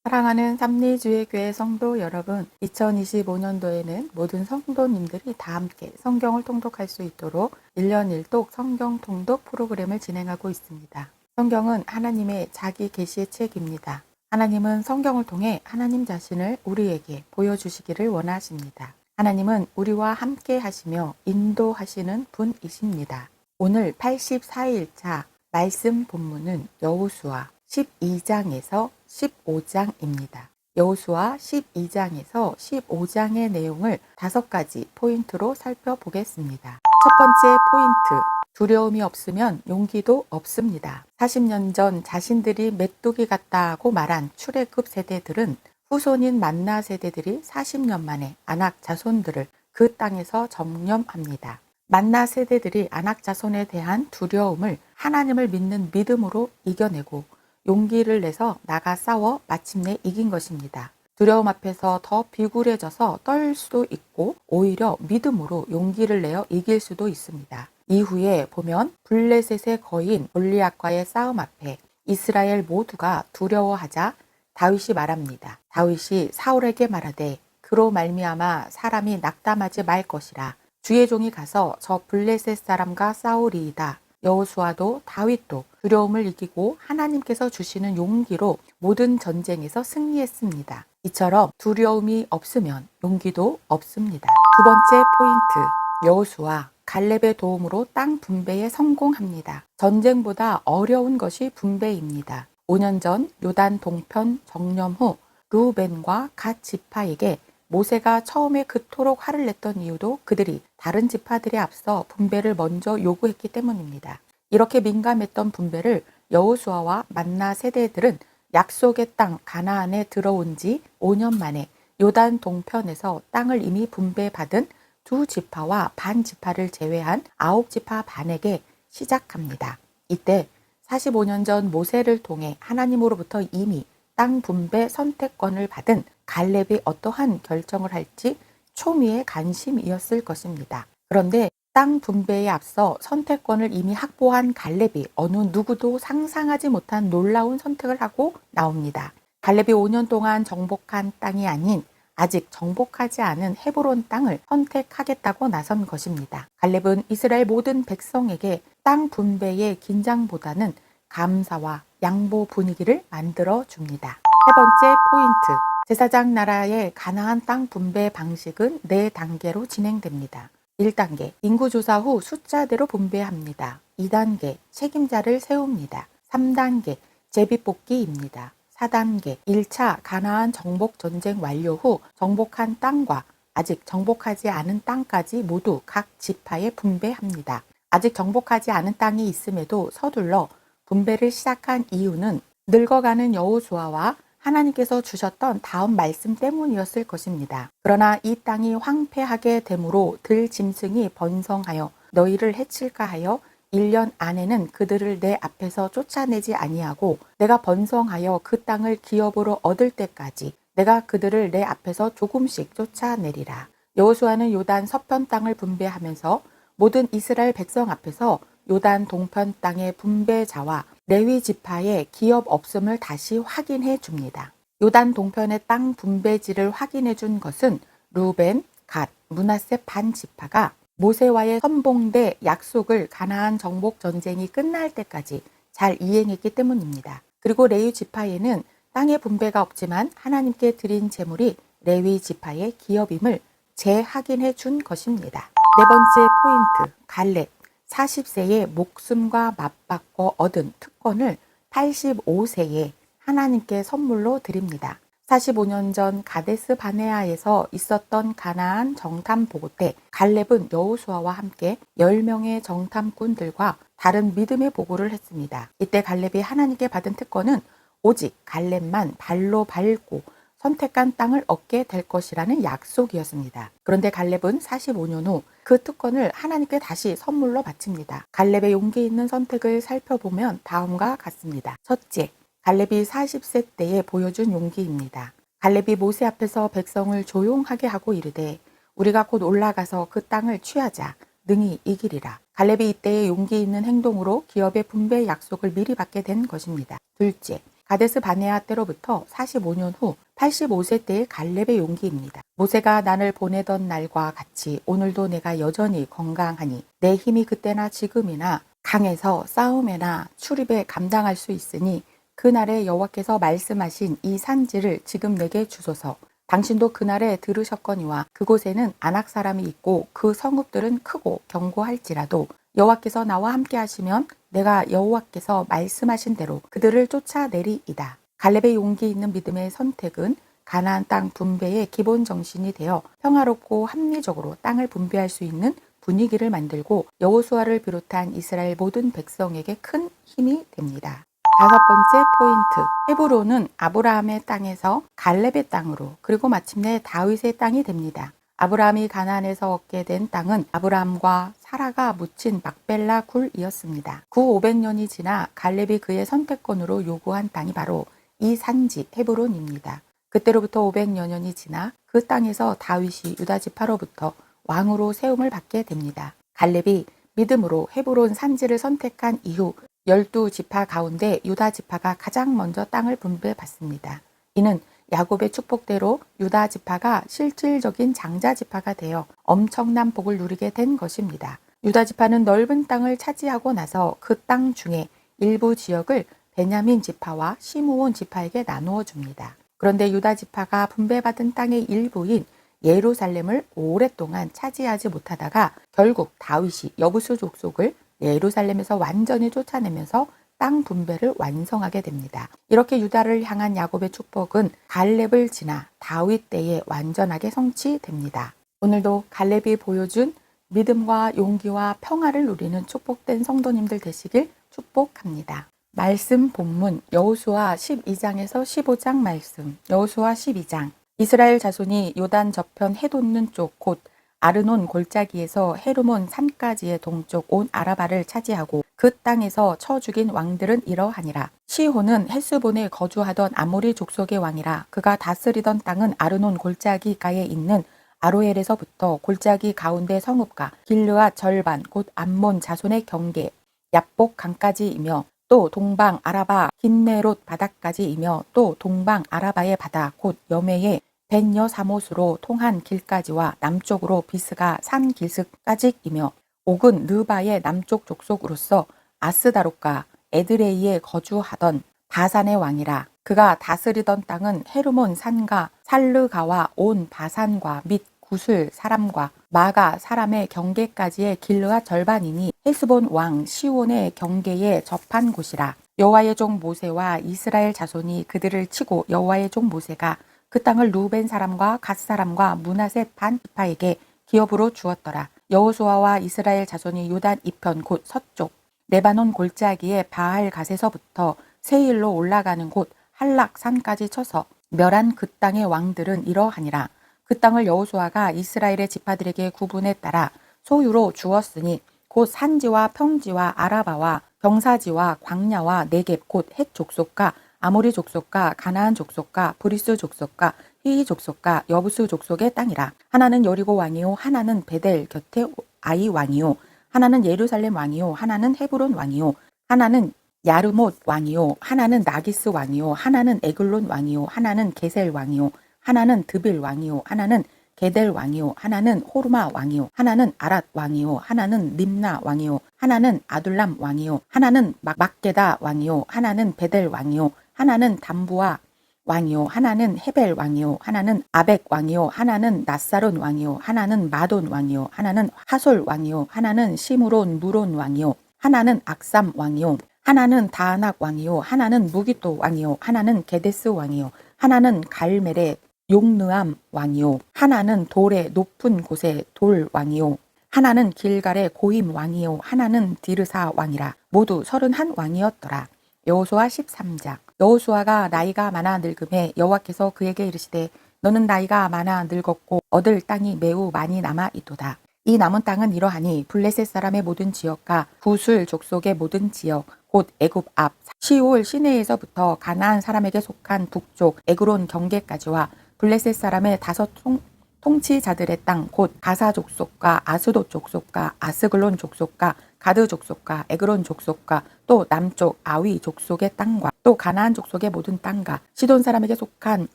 사랑하는 삼리주의교회 성도 여러분, 2025년도에는 모든 성도님들이 다 함께 성경을 통독할 수 있도록 1년 1독 성경 통독 프로그램을 진행하고 있습니다. 성경은 하나님의 자기 계시의 책입니다. 하나님은 성경을 통해 하나님 자신을 우리에게 보여주시기를 원하십니다. 하나님은 우리와 함께 하시며 인도하시는 분이십니다. 오늘 84일차 말씀 본문은 여호수아 12장에서 15장입니다. 여호수아 12장에서 15장의 내용을 5가지 포인트로 살펴보겠습니다. 첫 번째 포인트, 두려움이 없으면 용기도 없습니다. 40년 전 자신들이 메뚜기 같다고 말한 출애굽 세대들은 후손인 만나 세대들이 40년 만에 아낙 자손들을 그 땅에서 점령합니다. 만나 세대들이 아낙 자손에 대한 두려움을 하나님을 믿는 믿음으로 이겨내고 용기를 내서 나가 싸워 마침내 이긴 것입니다. 두려움 앞에서 더 비굴해져서 떨 수도 있고 오히려 믿음으로 용기를 내어 이길 수도 있습니다. 이후에 보면 블레셋의 거인 골리앗과의 싸움 앞에 이스라엘 모두가 두려워하자 다윗이 말합니다. 다윗이 사울에게 말하되 그로 말미암아 사람이 낙담하지 말 것이라. 주의 종이 가서 저 블레셋 사람과 싸우리이다. 여호수아도 다윗도 두려움을 이기고 하나님께서 주시는 용기로 모든 전쟁에서 승리했습니다. 이처럼 두려움이 없으면 용기도 없습니다. 두 번째 포인트, 여호수아 갈렙의 도움으로 땅 분배에 성공합니다. 전쟁보다 어려운 것이 분배입니다. 5년 전 요단 동편 정령 후 르우벤과 갓 지파에게 모세가 처음에 그토록 화를 냈던 이유도 그들이 다른 지파들에 앞서 분배를 먼저 요구했기 때문입니다. 이렇게 민감했던 분배를 여호수아와 만나 세대들은 약속의 땅 가나안에 들어온 지 5년 만에 요단 동편에서 땅을 이미 분배받은 2지파와 반 지파를 제외한 9지파 반에게 시작합니다. 이때 45년 전 모세를 통해 하나님으로부터 이미 땅 분배 선택권을 받은 갈렙이 어떠한 결정을 할지 초미의 관심이었을 것입니다. 그런데 땅 분배에 앞서 선택권을 이미 확보한 갈렙이 어느 누구도 상상하지 못한 놀라운 선택을 하고 나옵니다. 갈렙이 5년 동안 정복한 땅이 아닌 아직 정복하지 않은 헤브론 땅을 선택하겠다고 나선 것입니다. 갈렙은 이스라엘 모든 백성에게 땅 분배의 긴장보다는 감사와 양보 분위기를 만들어 줍니다. 세 번째 포인트, 제사장 나라의 가나안 땅 분배 방식은 4단계로 진행됩니다. 1단계, 인구조사 후 숫자대로 분배합니다. 2단계, 책임자를 세웁니다. 3단계, 제비뽑기입니다. 4단계, 1차 가나안 정복 전쟁 완료 후 정복한 땅과 아직 정복하지 않은 땅까지 모두 각 지파에 분배합니다. 아직 정복하지 않은 땅이 있음에도 서둘러 분배를 시작한 이유는 늙어가는 여호수아와 하나님께서 주셨던 다음 말씀 때문이었을 것입니다. 그러나 이 땅이 황폐하게 되므로 들 짐승이 번성하여 너희를 해칠까 하여 1년 안에는 그들을 내 앞에서 쫓아내지 아니하고 내가 번성하여 그 땅을 기업으로 얻을 때까지 내가 그들을 내 앞에서 조금씩 쫓아내리라. 여호수아는 요단 서편 땅을 분배하면서 모든 이스라엘 백성 앞에서 요단 동편 땅의 분배자와 레위 지파의 기업 없음을 다시 확인해 줍니다. 요단 동편의 땅 분배지를 확인해 준 것은 르우벤, 갓, 므낫세 반 지파가 모세와의 선봉대 약속을 가나안 정복 전쟁이 끝날 때까지 잘 이행했기 때문입니다. 그리고 레위 지파에는 땅의 분배가 없지만 하나님께 드린 제물이 레위 지파의 기업임을 재확인해 준 것입니다. 네 번째 포인트, 갈렙. 40세에 목숨과 맞바꿔 얻은 특권을 85세에 하나님께 선물로 드립니다. 45년 전 가데스 바네아에서 있었던 가나안 정탐 보고 때 갈렙은 여호수아와 함께 10명의 정탐꾼들과 다른 믿음의 보고를 했습니다. 이때 갈렙이 하나님께 받은 특권은 오직 갈렙만 발로 밟고 선택한 땅을 얻게 될 것이라는 약속이었습니다. 그런데 갈렙은 45년 후 그 특권을 하나님께 다시 선물로 바칩니다. 갈렙의 용기 있는 선택을 살펴보면 다음과 같습니다. 첫째, 갈렙이 40세 때에 보여준 용기입니다. 갈렙이 모세 앞에서 백성을 조용하게 하고 이르되 우리가 곧 올라가서 그 땅을 취하자 능히 이기리라. 갈렙이 이때의 용기 있는 행동으로 기업의 분배 약속을 미리 받게 된 것입니다. 둘째, 가데스 바네아 때로부터 45년 후 85세 때의 갈렙의 용기입니다. 모세가 나를 보내던 날과 같이 오늘도 내가 여전히 건강하니 내 힘이 그때나 지금이나 강해서 싸움에나 출입에 감당할 수 있으니 그날에 여호와께서 말씀하신 이 산지를 지금 내게 주소서. 당신도 그날에 들으셨거니와 그곳에는 아낙 사람이 있고 그 성읍들은 크고 견고할지라도 여호와께서 나와 함께 하시면 내가 여호와께서 말씀하신 대로 그들을 쫓아내리이다. 갈렙의 용기 있는 믿음의 선택은 가나안 땅 분배의 기본 정신이 되어 평화롭고 합리적으로 땅을 분배할 수 있는 분위기를 만들고 여호수아를 비롯한 이스라엘 모든 백성에게 큰 힘이 됩니다. 다섯 번째 포인트, 헤브론은 아브라함의 땅에서 갈렙의 땅으로 그리고 마침내 다윗의 땅이 됩니다. 아브라함이 가나안에서 얻게 된 땅은 아브라함과 사라가 묻힌 막벨라 굴이었습니다. 구 500년이 지나 갈렙이 그의 선택권으로 요구한 땅이 바로 이 산지 헤브론입니다. 그때로부터 500여 년이 지나 그 땅에서 다윗이 유다 지파로부터 왕으로 세움을 받게 됩니다. 갈렙이 믿음으로 헤브론 산지를 선택한 이후 12지파 가운데 유다 지파가 가장 먼저 땅을 분배받습니다. 이는 야곱의 축복대로 유다 지파가 실질적인 장자 지파가 되어 엄청난 복을 누리게 된 것입니다. 유다 지파는 넓은 땅을 차지하고 나서 그 땅 중에 일부 지역을 베냐민 지파와 시므온 지파에게 나누어 줍니다. 그런데 유다 지파가 분배받은 땅의 일부인 예루살렘을 오랫동안 차지하지 못하다가 결국 다윗이 여부수 족속을 예루살렘에서 완전히 쫓아내면서 땅 분배를 완성하게 됩니다. 이렇게 유다를 향한 야곱의 축복은 갈렙을 지나 다윗 때에 완전하게 성취됩니다. 오늘도 갈렙이 보여준 믿음과 용기와 평화를 누리는 축복된 성도님들 되시길 축복합니다. 말씀 본문 여호수아 12장에서 15장 말씀. 여호수아 12장. 이스라엘 자손이 요단 저편 해돋는 쪽 곧 아르논 골짜기에서 헤르몬 산까지의 동쪽 온 아라바를 차지하고 그 땅에서 쳐 죽인 왕들은 이러하니라. 시혼은 헬스본에 거주하던 아모리 족속의 왕이라. 그가 다스리던 땅은 아르논 골짜기가에 있는 아로엘에서부터 골짜기 가운데 성읍과 길르앗 절반 곧 암몬 자손의 경계 얍복 강까지이며 또 동방 아라바 긴네롯 바다까지이며 또 동방 아라바의 바다 곧 여메의 벤여사못으로 통한 길까지와 남쪽으로 비스가 산 길스까지이며 옥은 느바의 남쪽 족속으로서 아스다롯과 에드레이에 거주하던 바산의 왕이라. 그가 다스리던 땅은 헤르몬 산과 살르가와 온 바산과 및 구슬 사람과 마가 사람의 경계까지의 길르앗 절반이니 헬스본 왕 시온의 경계에 접한 곳이라. 여호와의 종 모세와 이스라엘 자손이 그들을 치고 여호와의 종 모세가 그 땅을 루벤 사람과 갓 사람과 므낫세 반 지파에게 기업으로 주었더라. 여호수아와 이스라엘 자손이 요단 이편 곧 서쪽 레바논 골짜기의 바알 갓에서부터 세일로 올라가는 곳 한락산까지 쳐서 멸한 그 땅의 왕들은 이러하니라. 그 땅을 여호수아가 이스라엘의 지파들에게 구분에 따라 소유로 주었으니 곧 산지와 평지와 아라바와 경사지와 광야와 네겝 곧 헷 족속과 아모리 족속과 가나안 족속과 브리스 족속과 히히 족속과 여부스 족속의 땅이라. 하나는 여리고 왕이요 하나는 베델 곁에 아이 왕이요 하나는 예루살렘 왕이요 하나는 헤브론 왕이요 하나는 야르못 왕이요 하나는 나기스 왕이요 하나는 에글론 왕이요 하나는 게셀 왕이요 하나는 드빌 왕이요 하나는 게델 왕이요 하나는 호르마 왕이요 하나는 아랏 왕이요 하나는 림나 왕이요 하나는 아둘람 왕이요 하나는 막게다 왕이요 하나는 베델 왕이요 하나는 담부아 왕이요 하나는 헤벨 왕이요 하나는 아벡 왕이요 하나는 낫사론 왕이요 하나는 마돈 왕이요 하나는 하솔 왕이요 하나는 시므론 무론 왕이요 하나는 악삼 왕이요 하나는 다아낙 왕이요 하나는 무기또 왕이요 하나는 게데스 왕이요 하나는 갈멜의 용느암 왕이요 하나는 돌의 높은 곳의 돌 왕이요 하나는 길갈의 고임 왕이요 하나는 디르사 왕이라. 모두 31 왕이었더라. 여호수아 13장. 여호수아가 나이가 많아 늙음에 여호와께서 그에게 이르시되 너는 나이가 많아 늙었고 얻을 땅이 매우 많이 남아 있도다. 이 남은 땅은 이러하니 블레셋 사람의 모든 지역과 구술 족속의 모든 지역 곧 애굽 앞 시올 시내에서부터 가나안 사람에게 속한 북쪽 에그론 경계까지와 블레셋 사람의 5 통치자들의 땅 곧 가사 족속과 아스돗 족속과 아스글론 족속과 가드 족속과 에그론 족속과 또 남쪽 아위 족속의 땅과 또 또 가나안 족속의 모든 땅과 시돈 사람에게 속한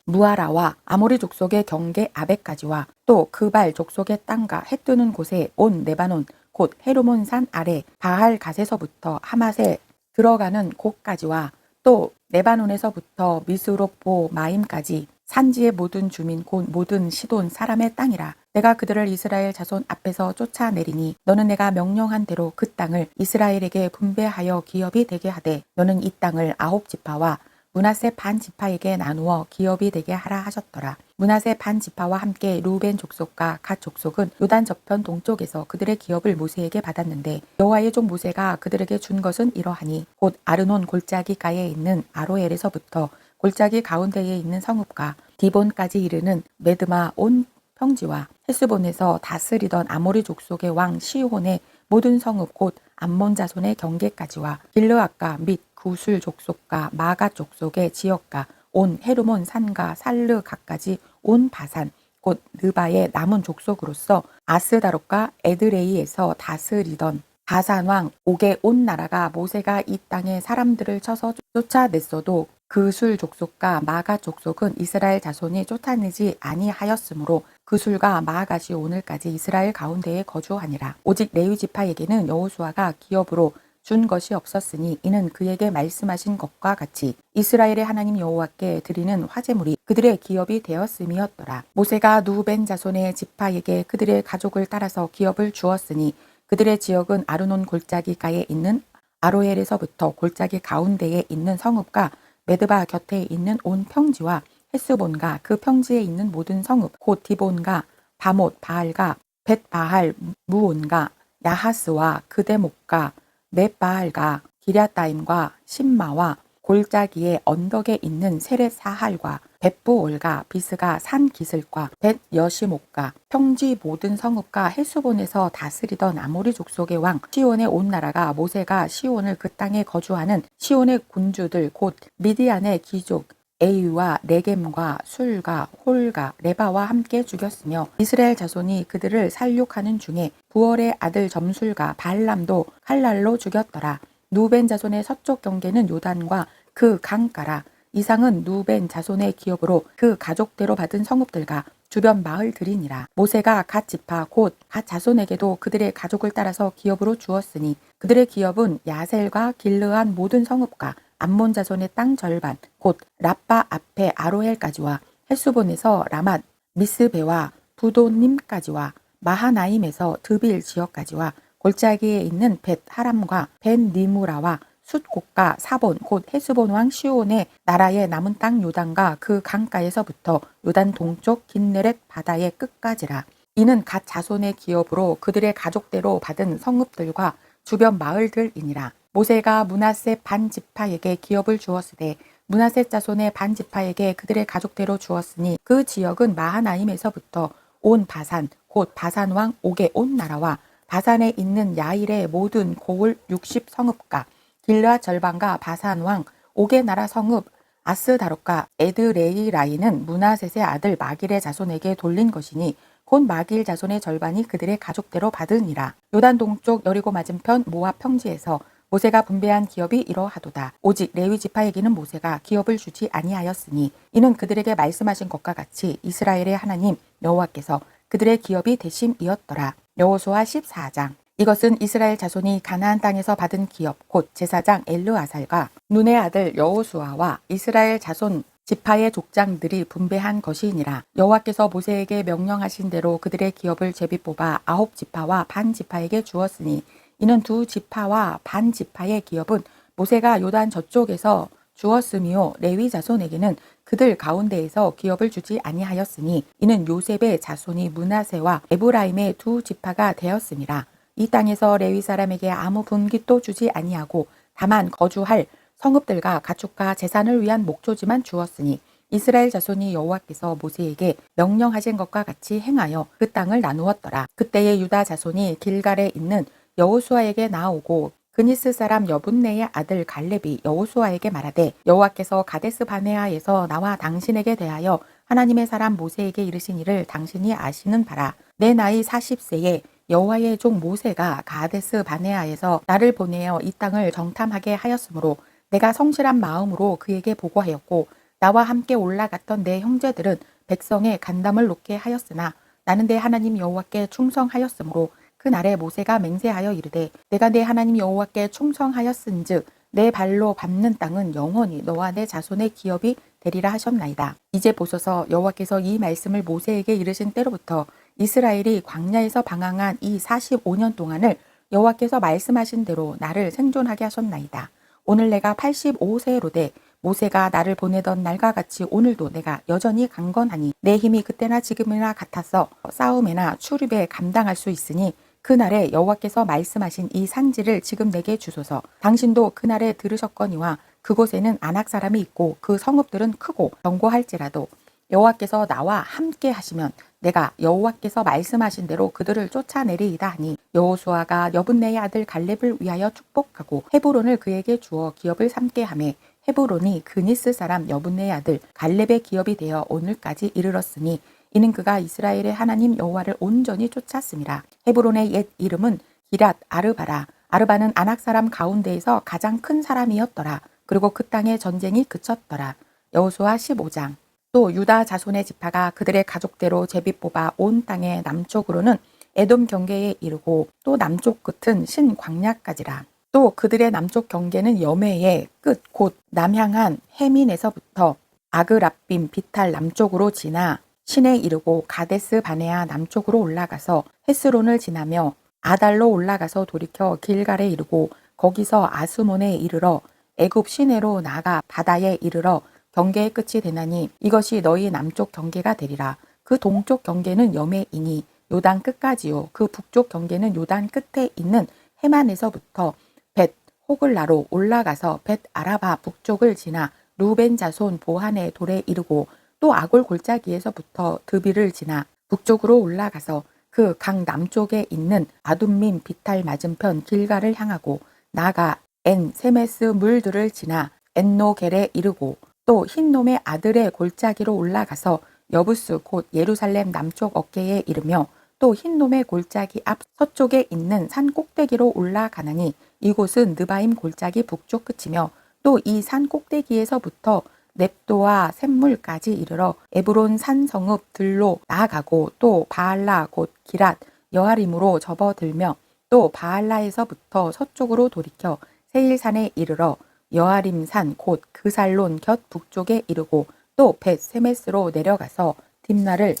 무아라와 아모리 족속의 경계 아벡까지와 또 그발 족속의 땅과 해 뜨는 곳에 온 레바논 곧 헤르몬 산 아래 바알 갓에서부터 하맛에 들어가는 곳까지와 또 레바논에서부터 미스롭보 마임까지 산지의 모든 주민 곧 모든 시돈 사람의 땅이라. 내가 그들을 이스라엘 자손 앞에서 쫓아내리니 너는 내가 명령한 대로 그 땅을 이스라엘에게 분배하여 기업이 되게 하되 너는 이 땅을 9지파와 므낫세 반 지파에게 나누어 기업이 되게 하라 하셨더라. 므낫세 반 지파와 함께 루벤 족속과 갓 족속은 요단 저편 동쪽에서 그들의 기업을 모세에게 받았는데 여호와의 종 모세가 그들에게 준 것은 이러하니 곧 아르논 골짜기가에 있는 아로엘에서부터 골짜기 가운데에 있는 성읍과 디본까지 이르는 메드마 온 평지와 헤스본에서 다스리던 아모리 족속의 왕 시혼의 모든 성읍 곧 암몬 자손의 경계까지와 길르앗과 및 구술 족속과 마가 족속의 지역과 온 헤르몬 산과 살르 각까지 온 바산 곧 느바의 남은 족속으로서 아스다롯과 에드레이에서 다스리던 바산 왕 옥의 온 나라가 모세가 이 땅에 사람들을 쳐서 쫓아냈어도 그술 족속과 마가 족속은 이스라엘 자손이 쫓아내지 아니하였으므로 그술과 마아갓이 오늘까지 이스라엘 가운데에 거주하니라. 오직 레위 지파에게는 여호수아가 기업으로 준 것이 없었으니 이는 그에게 말씀하신 것과 같이 이스라엘의 하나님 여호와께 드리는 화제물이 그들의 기업이 되었음이었더라. 모세가 누벤 자손의 지파에게 그들의 가족을 따라서 기업을 주었으니 그들의 지역은 아르논 골짜기가에 있는 아로엘에서부터 골짜기 가운데에 있는 성읍과 메드바 곁에 있는 온 평지와 헤스본과 그 평지에 있는 모든 성읍 곧 디본과 바못 바알과 벳바알 무온과 야하스와 그대목과 넷바알과 기랴따임과 신마와 골짜기의 언덕에 있는 세렛 사할과 벳부올과 비스가 산 기슬과 벳 여시목과 평지 모든 성읍과 헤스본에서 다스리던 아모리 족속의 왕 시온의 온 나라가 모세가 시온을 그 땅에 거주하는 시온의 군주들 곧 미디안의 귀족 에이와 레겜과 술과 홀과 레바와 함께 죽였으며 이스라엘 자손이 그들을 살육하는 중에 부월의 아들 점술과 발람도 칼날로 죽였더라. 누벤 자손의 서쪽 경계는 요단과 그 강가라. 이상은 누벤 자손의 기업으로 그 가족대로 받은 성읍들과 주변 마을들이니라. 모세가 갓 지파 곧 갓 자손에게도 그들의 가족을 따라서 기업으로 주었으니 그들의 기업은 야셀과 길르한 모든 성읍과 암몬 자손의 땅 절반 곧 라빠 앞에 아로엘까지와 헬수본에서 라맛 미스베와 부도님까지와 마하나임에서 드빌 지역까지와 골짜기에 있는 벳 하람과 벳 니무라와 숫곳과 사본 곧 헤스본 왕 시온의 나라의 남은 땅 요단과 그 강가에서부터 요단 동쪽 긴네렛 바다의 끝까지라. 이는 갓 자손의 기업으로 그들의 가족대로 받은 성읍들과 주변 마을들이니라. 모세가 므낫세 반 지파에게 기업을 주었으되 므낫세 자손의 반 지파에게 그들의 가족대로 주었으니 그 지역은 마하나임에서부터 온 바산 곧 바산 왕 옥의 온 나라와 바산에 있는 야일의 모든 고을 60 성읍과 길르앗 절반과 바산 왕 옥의 나라 성읍 아스다롯과 에드레이라이는 므낫셋의 아들 마길의 자손에게 돌린 것이니 곧 마길 자손의 절반이 그들의 가족대로 받으니라. 요단 동쪽 여리고 맞은편 모압 평지에서 모세가 분배한 기업이 이러하도다. 오직 레위 지파에게는 모세가 기업을 주지 아니하였으니 이는 그들에게 말씀하신 것과 같이 이스라엘의 하나님 여호와께서 그들의 기업이 되심이었더라. 여호수아 14장. 이것은 이스라엘 자손이 가나안 땅에서 받은 기업 곧 제사장 엘르아살과 눈의 아들 여호수아와 이스라엘 자손 지파의 족장들이 분배한 것이니라. 여호와께서 모세에게 명령하신 대로 그들의 기업을 제비 뽑아 9지파와 반 지파에게 주었으니 이는 2지파와 반 지파의 기업은 모세가 요단 저쪽에서 주었으며 레위 자손에게는 그들 가운데에서 기업을 주지 아니하였으니 이는 요셉의 자손이 므낫세와 에브라임의 2지파가 되었음이라. 이 땅에서 레위 사람에게 아무 분깃도 주지 아니하고 다만 거주할 성읍들과 가축과 재산을 위한 목조지만 주었으니 이스라엘 자손이 여호와께서 모세에게 명령하신 것과 같이 행하여 그 땅을 나누었더라. 그때의 유다 자손이 길갈에 있는 여호수아에게 나오고 그니스 사람 여분네의 아들 갈렙이 여호수아에게 말하되 여호와께서 가데스 바네아에서 나와 당신에게 대하여 하나님의 사람 모세에게 이르신 일을 당신이 아시는 바라. 내 나이 40세에 여호와의 종 모세가 가데스 바네아에서 나를 보내어 이 땅을 정탐하게 하였으므로 내가 성실한 마음으로 그에게 보고하였고 나와 함께 올라갔던 내 형제들은 백성의 간담을 놓게 하였으나 나는 내 하나님 여호와께 충성하였으므로 그날에 모세가 맹세하여 이르되 내가 내 하나님 여호와께 충성하였은즉 내 발로 밟는 땅은 영원히 너와 내 자손의 기업이 되리라 하셨나이다. 이제 보소서 여호와께서 이 말씀을 모세에게 이르신 때로부터 이스라엘이 광야에서 방황한 이 45년 동안을 여호와께서 말씀하신 대로 나를 생존하게 하셨나이다. 오늘 내가 85세로되 모세가 나를 보내던 날과 같이 오늘도 내가 여전히 강건하니 내 힘이 그때나 지금이나 같아서 싸움에나 출입에 감당할 수 있으니 그날에 여호와께서 말씀하신 이 산지를 지금 내게 주소서. 당신도 그날에 들으셨거니와 그곳에는 아낙 사람이 있고 그 성읍들은 크고 견고할지라도 여호와께서 나와 함께 하시면 내가 여호와께서 말씀하신 대로 그들을 쫓아내리이다 하니 여호수아가 여분네의 아들 갈렙을 위하여 축복하고 헤브론을 그에게 주어 기업을 삼게 하매 헤브론이 그니스 사람 여분네의 아들 갈렙의 기업이 되어 오늘까지 이르렀으니 이는 그가 이스라엘의 하나님 여호와를 온전히 쫓았음이라. 헤브론의 옛 이름은 기랏 아르바라. 아르바는 아낙 사람 가운데에서 가장 큰 사람이었더라. 그리고 그 땅의 전쟁이 그쳤더라. 여호수아 15장. 또 유다 자손의 지파가 그들의 가족대로 제비 뽑아 온 땅의 남쪽으로는 에돔 경계에 이르고 또 남쪽 끝은 신광야까지라. 또 그들의 남쪽 경계는 여매의 끝 곧 남향한 해민에서부터 아그랍빔 비탈 남쪽으로 지나 신에 이르고 가데스 바네아 남쪽으로 올라가서 헤스론을 지나며 아달로 올라가서 돌이켜 길갈에 이르고 거기서 아스몬에 이르러 애굽 시내로 나가 바다에 이르러 경계의 끝이 되나니 이것이 너희 남쪽 경계가 되리라. 그 동쪽 경계는 여매이니 요단 끝까지요. 그 북쪽 경계는 요단 끝에 있는 해만에서부터 벳 호글라로 올라가서 벳 아라바 북쪽을 지나 루벤 자손 보한의 돌에 이르고 또 아골 골짜기에서부터 드비를 지나 북쪽으로 올라가서 그 강 남쪽에 있는 아둠민 비탈 맞은편 길갈을 향하고 나가 엔 세메스 물들을 지나 엔노겔에 이르고 또 흰놈의 아들의 골짜기로 올라가서 여부스 곧 예루살렘 남쪽 어깨에 이르며 또 흰놈의 골짜기 앞 서쪽에 있는 산 꼭대기로 올라가나니 이곳은 느바임 골짜기 북쪽 끝이며 또 이 산 꼭대기에서부터 넵도와 샘물까지 이르러 에브론 산성읍 들로 나아가고 또 바알라 곧 기랏 여아림으로 접어들며 또 바알라에서부터 서쪽으로 돌이켜 세일산에 이르러 여아림산 곧 그살론 곁 북쪽에 이르고 또 벳 세메스로 내려가서 딥나를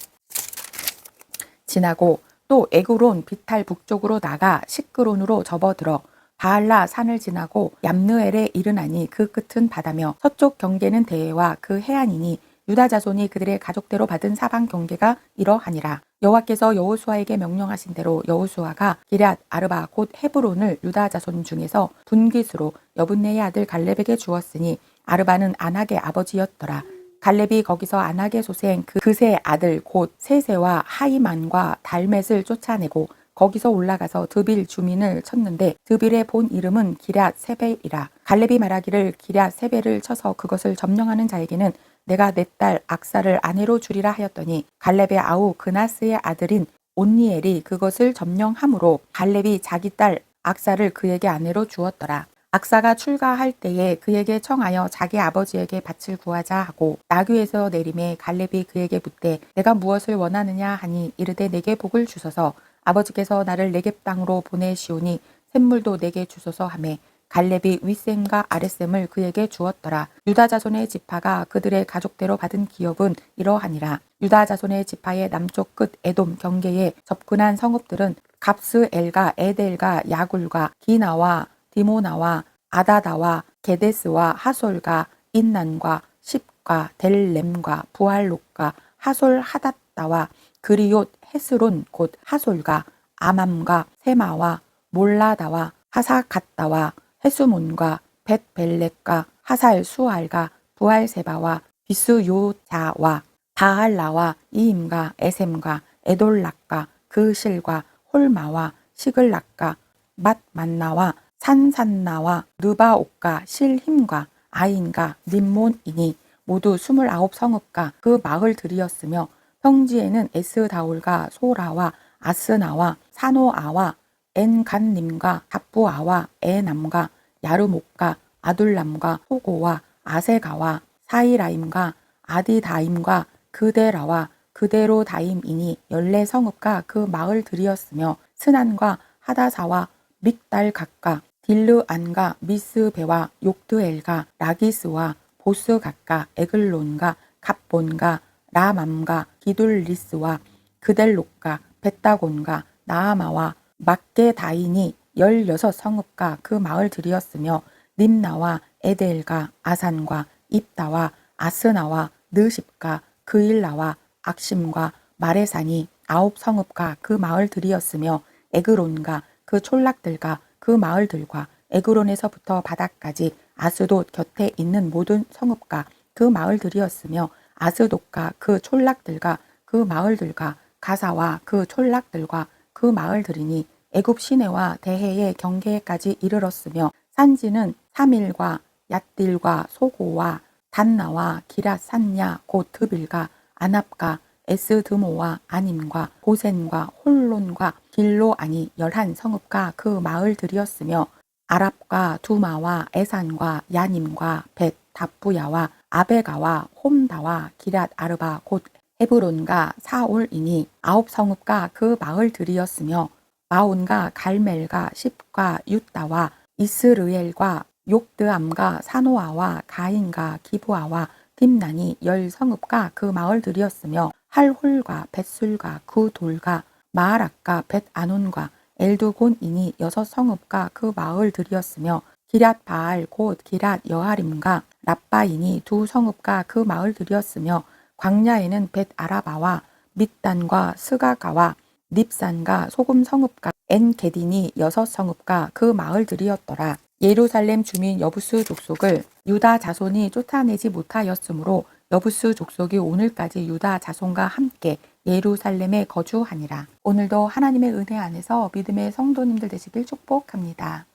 지나고 또 에그론 비탈 북쪽으로 나가 시크론으로 접어들어 바알라 산을 지나고 얌느엘에 이르나니 그 끝은 바다며 서쪽 경계는 대해와 그 해안이니 유다 자손이 그들의 가족대로 받은 사방 경계가 이러하니라. 여호와께서 여호수아에게 명령하신 대로 여호수아가 기럇 아르바 곧 헤브론을 유다 자손 중에서 분깃으로 여분네의 아들 갈렙에게 주었으니 아르바는 아낙의 아버지였더라. 갈렙이 거기서 아낙의 소생 그세 아들 곧 세세와 하이만과 달멧을 쫓아내고 거기서 올라가서 드빌 주민을 쳤는데 드빌의 본 이름은 기럇 세벨이라. 갈렙이 말하기를 기럇 세벨을 쳐서 그것을 점령하는 자에게는 내가 내 딸 악사를 아내로 주리라 하였더니 갈렙의 아우 그나스의 아들인 온니엘이 그것을 점령함으로 갈렙이 자기 딸 악사를 그에게 아내로 주었더라. 악사가 출가할 때에 그에게 청하여 자기 아버지에게 밭을 구하자 하고 나귀에서 내림에 갈렙이 그에게 묻되 내가 무엇을 원하느냐 하니 이르되 내게 복을 주소서. 아버지께서 나를 네겝 땅으로 보내시오니 샘물도 내게 주소서 하매 갈렙이 윗셈과 아랫셈을 그에게 주었더라. 유다 자손의 지파가 그들의 가족대로 받은 기업은 이러하니라. 유다 자손의 지파의 남쪽 끝 에돔 경계에 접근한 성읍들은 갑스엘과 에델과 야굴과 기나와 디모나와 아다다와 게데스와 하솔과 인난과 십과 델렘과 부알롯과 하솔 하닷다와 그리옷 헤스론 곧 하솔과 아맘과 세마와 몰라다와 하사갓다와 헤수몬과 벳벨렛과 하살 수알과 부알세바와 비스요자와 바알라와 이임과 에셈과 에돌락과 그실과 홀마와 시글락과 맛만나와 산산나와 느바옥과 실힘과 아인과 림몬이니 모두 29성읍과 그 마을들이었으며 평지에는 에스다올과 소라와 아스나와 사노아와 엔간님과 갑부아와 에남과 야르목과 아둘람과 소고와 아세가와 사이라임과 아디다임과 그데라와 그데로다임이니 14성읍과 그 마을들이었으며 스난과 하다사와 믹달 각과 딜르안과 미스베와 욕드엘과 라기스와 보스 각과 에글론과 갑본과 라맘과 기둘리스와 그델록과 벳다곤과 나아마와 막게다인이 16성읍과 그 마을들이었으며 림나와 에델과 아산과 입다와 아스나와 느십과 그일라와 악심과 마레산이 9성읍과 그 마을들이었으며 에그론과 그 촌락들과 그 마을들과 에그론에서부터 바다까지 아스돗 곁에 있는 모든 성읍과 그 마을들이었으며 아스돗과 그 촌락들과 그 마을들과 가사와 그 촌락들과 그 마을들이니 애굽 시내와 대해의 경계까지 이르렀으며 산지는 사밀과 얏딜과 소고와 단나와 기랏 산냐 곧 드빌과 아납과 에스드모와 아님과 고센과 홀론과 길로아니 11성읍과 그 마을들이었으며 아랍과 두마와 에산과 야님과 벳 다부야와 아베가와 홈다와 기랏 아르바 곧 헤브론과 사올이니 9성읍과 그 마을들이었으며 마온과 갈멜과 십과 윳다와 이스르엘과 욕드암과 사노아와 가인과 기브아와 딥난이 10성읍과 그 마을들이었으며 할홀과 벳술과 그 돌과 마하락과 벳아논과 엘두곤이니 6성읍과 그 마을들이었으며 기랏 바알 곧 기랏 여하림과 랍바인이 2성읍과 그 마을들이었으며 광야에는 벳 아라바와 밑단과 스가가와 닙산과 소금 성읍과 엔게딘이 6성읍과 그 마을들이었더라. 예루살렘 주민 여부스 족속을 유다 자손이 쫓아내지 못하였으므로 여부스 족속이 오늘까지 유다 자손과 함께 예루살렘에 거주하니라. 오늘도 하나님의 은혜 안에서 믿음의 성도님들 되시길 축복합니다.